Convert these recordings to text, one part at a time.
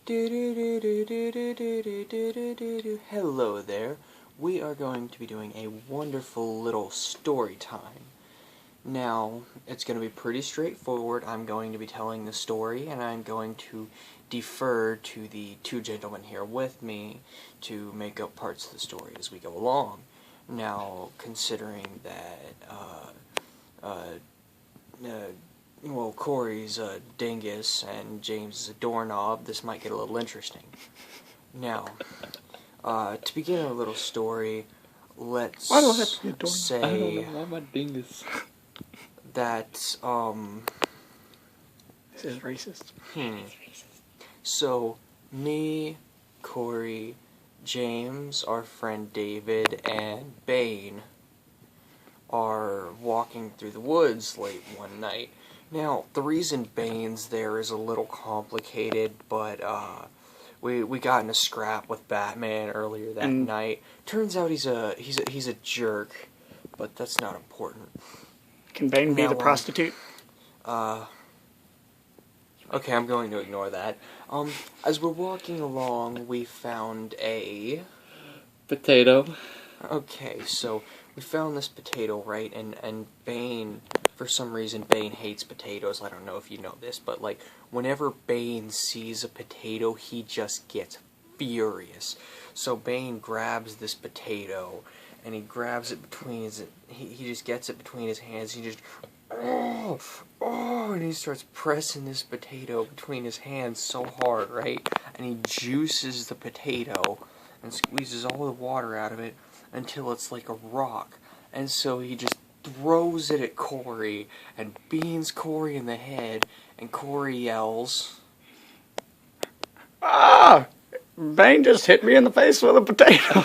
Hello there. We are going to be doing a wonderful little story time. Now, it's going to be pretty straightforward. I'm going to be telling the story, and I'm going to defer to the two gentlemen here with me to make up parts of the story as we go along. Now, considering that, well, Corey's a dingus and James is a doorknob, this might get a little interesting. Now, to begin our little story, let's Why do I have to be a doorknob? say I don't know, why am I dingus? that, This is racist. So, me, Corey, James, our friend David, and Bane are walking through the woods late one night. Now, the reason Bane's there is a little complicated, but, we got in a scrap with Batman earlier that night. Turns out he's a jerk, but that's not important. Can Bane be Now, the prostitute? Okay, I'm going to ignore that. As we're walking along, we found a... Potato. Okay, so we found this potato, right? And Bane, for some reason, Bane hates potatoes. I don't know if you know this, but, like, whenever Bane sees a potato, he just gets furious. So Bane grabs this potato, and he grabs it between his... He just gets it between his hands, and he just... and he starts pressing this potato between his hands so hard, right? And he juices the potato and squeezes all the water out of it until it's like a rock. And so he just throws it at Corey and beans Corey in the head, and Corey yells, Ah! Bane just hit me in the face with a potato.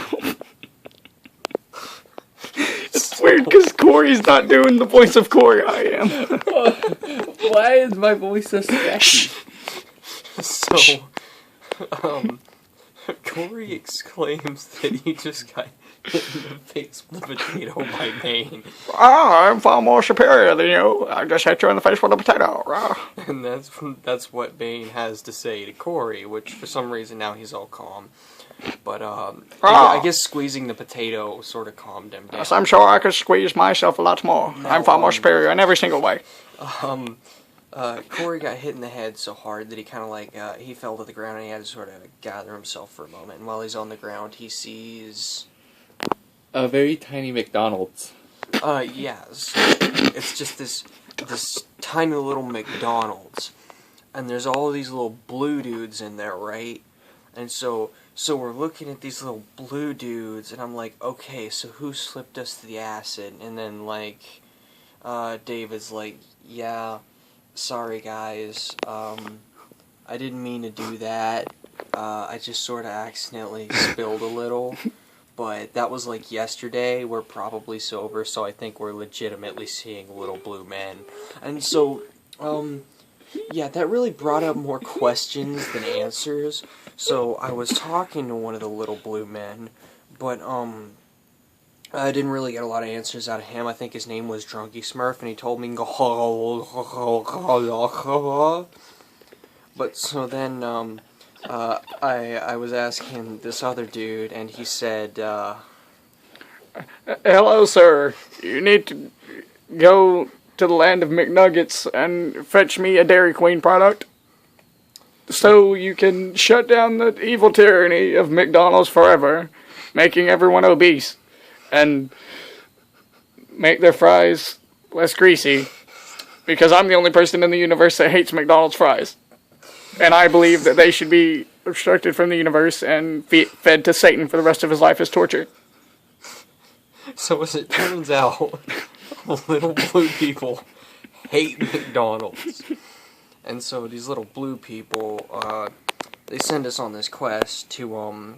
It's weird because Corey's not doing the voice of Corey. I am. Why is my voice so scratchy? So, Corey exclaims that he just got hit in the face with a potato by Bane. I'm far more superior than you. I just hit you in the face with a potato. And that's what Bane has to say to Corey, which for some reason now he's all calm. But, I guess squeezing the potato sort of calmed him down. Yes, I'm sure I could squeeze myself a lot more. No, I'm far more superior in every single way. Corey got hit in the head so hard that he kind of like, he fell to the ground and he had to sort of gather himself for a moment. And while he's on the ground, he sees... A very tiny McDonald's. Yes. It's just this tiny little McDonald's. And there's all these little blue dudes in there, right? And so we're looking at these little blue dudes, and I'm like, okay, so who slipped us the acid? And then, like, David's like, yeah, sorry guys, I didn't mean to do that. I just sort of accidentally spilled a little. But that was like yesterday. We're probably sober, so I think we're legitimately seeing little blue men. And so, yeah, that really brought up more questions than answers. So I was talking to one of the little blue men, but, I didn't really get a lot of answers out of him. I think his name was Drunky Smurf, and he told me, but so then, I was asking this other dude, and he said, Hello, sir. You need to go to the land of McNuggets and fetch me a Dairy Queen product so you can shut down the evil tyranny of McDonald's forever, making everyone obese, and make their fries less greasy, because I'm the only person in the universe that hates McDonald's fries. And I believe that they should be obstructed from the universe and fed to Satan for the rest of his life as torture. So as it turns out, little blue people hate McDonald's. And so these little blue people, they send us on this quest to,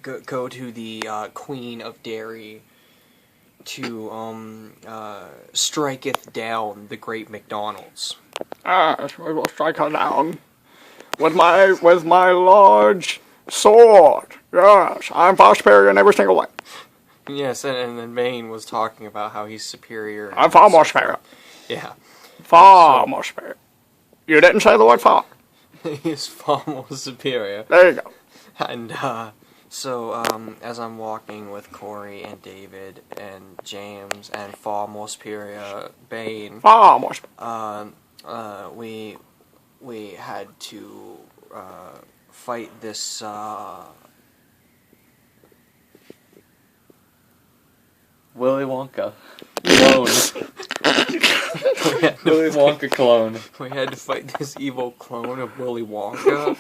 go to the, Queen of Dairy to, striketh down the great McDonald's. Yes, we will strike her down with my large sword. Yes, I'm far superior in every single way. Yes, and then Bane was talking about how he's superior. I'm far more superior. Yeah. Far more superior. You didn't say the word far. He's far more superior. There you go. And so as I'm walking with Corey and David and James and far more superior Bane, Far more. we had to fight this Willy Wonka. Clone. Willy Wonka clone. we had to fight this evil clone of Willy Wonka.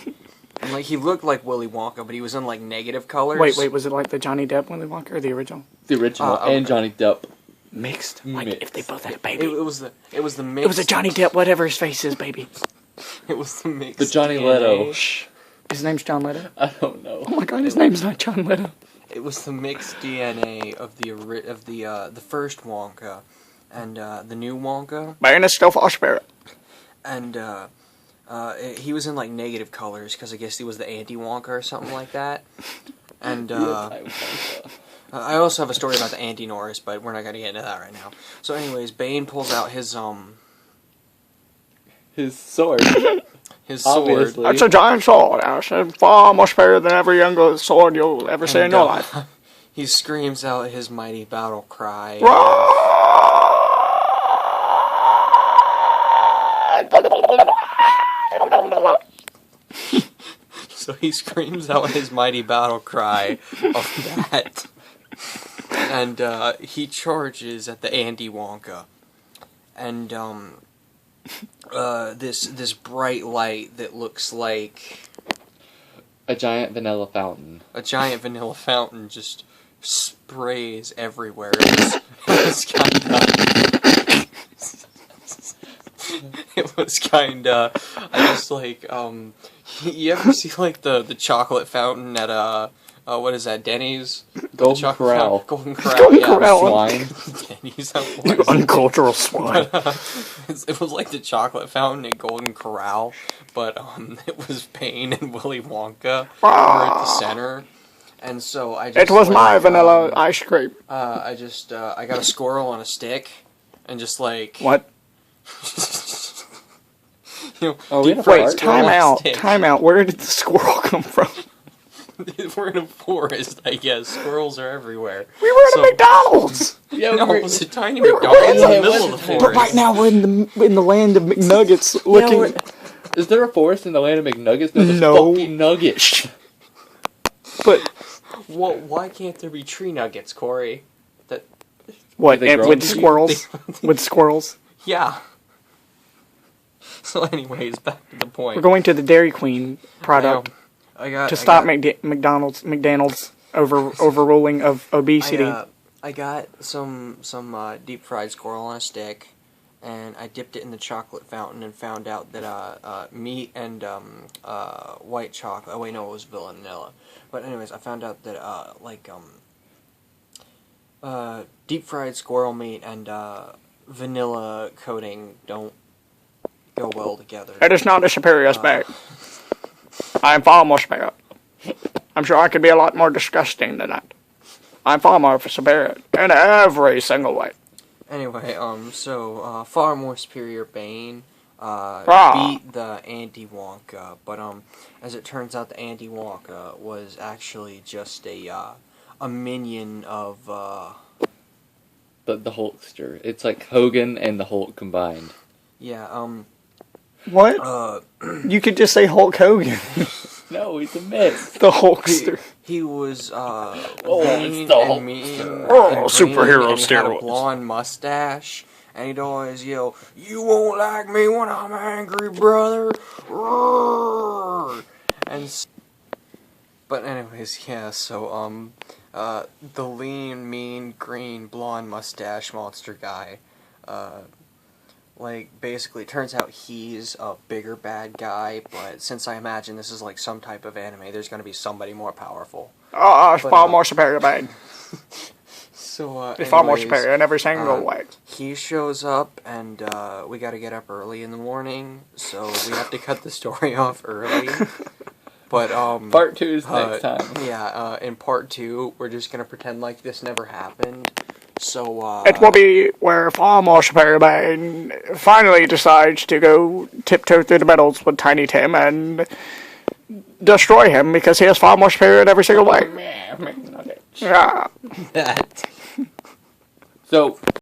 And like he looked like Willy Wonka, but he was in like negative colors. Wait, was it like the Johnny Depp Willy Wonka or the original? The original okay. and Johnny Depp. Mixed. Like Mixed. if they both had a It baby. was the mix. It was a Johnny Depp, whatever his face is, baby. It was the mix. The Johnny DNA. Leto. Shh. His name's John Leto. I don't know. Oh my god, his name's not John Leto. It was the mixed DNA of the first Wonka and the new Wonka, Bane is still far superior. and he was in like negative colors because I guess he was the anti-Wonka or something like that. And I also have a story about the anti-Norris, but we're not gonna get into that right now. So, anyways, Bane pulls out his sword. sword, Obviously. That's a giant sword. It's far more superior than every younger sword you'll ever see in and, your life. he screams out his mighty battle cry. So he screams out his mighty battle cry of that. And he charges at the Andy Wonka. And this bright light that looks like A giant vanilla fountain. a giant vanilla fountain just sprays everywhere. It's it was kinda I just like you ever see like the chocolate fountain at what is that, Denny's? Golden Chocolate Corral. Golden Corral, Golden yeah. Corral. Swine. Denny's, that You was. uncultural swine. It was like the chocolate fountain at Golden Corral, but it was Bane and Willy Wonka were at the center. And so I just It was my like, vanilla ice cream. I got a squirrel on a stick, and just like What? you know, Oh, we had a Wait, fart? time out. stick. Time out. Where did the squirrel come from? we're in a forest, I guess. Squirrels are everywhere. We were at So- a McDonald's. Yeah, No, we're- it was a tiny we were- McDonald's in yeah, the middle it of the was- forest. But right now we're in the land of McNuggets, looking. Is there a forest in the land of McNuggets? No. There's No. fucking nuggets. But Well, why can't there be tree nuggets, Corey? what? Do they grow With on squirrels? With squirrels? Yeah. So, anyways, back to the point. We're going to the Dairy Queen product I got to stop I got, McDonald's overruling of obesity. I got some deep fried squirrel on a stick, and I dipped it in the chocolate fountain and found out that meat and white chocolate. Oh wait, no, it was vanilla. But anyways, I found out that deep fried squirrel meat and vanilla coating don't go well together. It is not a superior aspect. I am far more superior. I'm sure I could be a lot more disgusting than that. I'm far more superior in every single way. Anyway, so far more superior Bane beat the anti-Wonka, but as it turns out, the anti-Wonka was actually just a minion of The Hulkster. It's like Hogan and the Hulk combined. yeah What? You could just say Hulk Hogan. No, he's a myth. The Hulkster. he was it's lean the and mean Oh, and superhero green, and he had a steroids. blonde mustache, and he'd always yell, "You won't like me when I'm angry, brother!" Roar! But anyways, yeah. So the lean, mean, green, blonde mustache monster guy, basically turns out he's a bigger bad guy, but since I imagine this is like some type of anime, there's gonna be somebody more powerful. It's far more superior, Bane. So It's far more anyways, superior in every single way. he shows up, and we gotta get up early in the morning, so we have to cut the story off early. But Part 2 is next time. Yeah, in part 2, we're just gonna pretend like this never happened, So, It will be where Far More Superior Man finally decides to go tiptoe through the metals with Tiny Tim and destroy him because he is far more superior in every single way. Yeah. So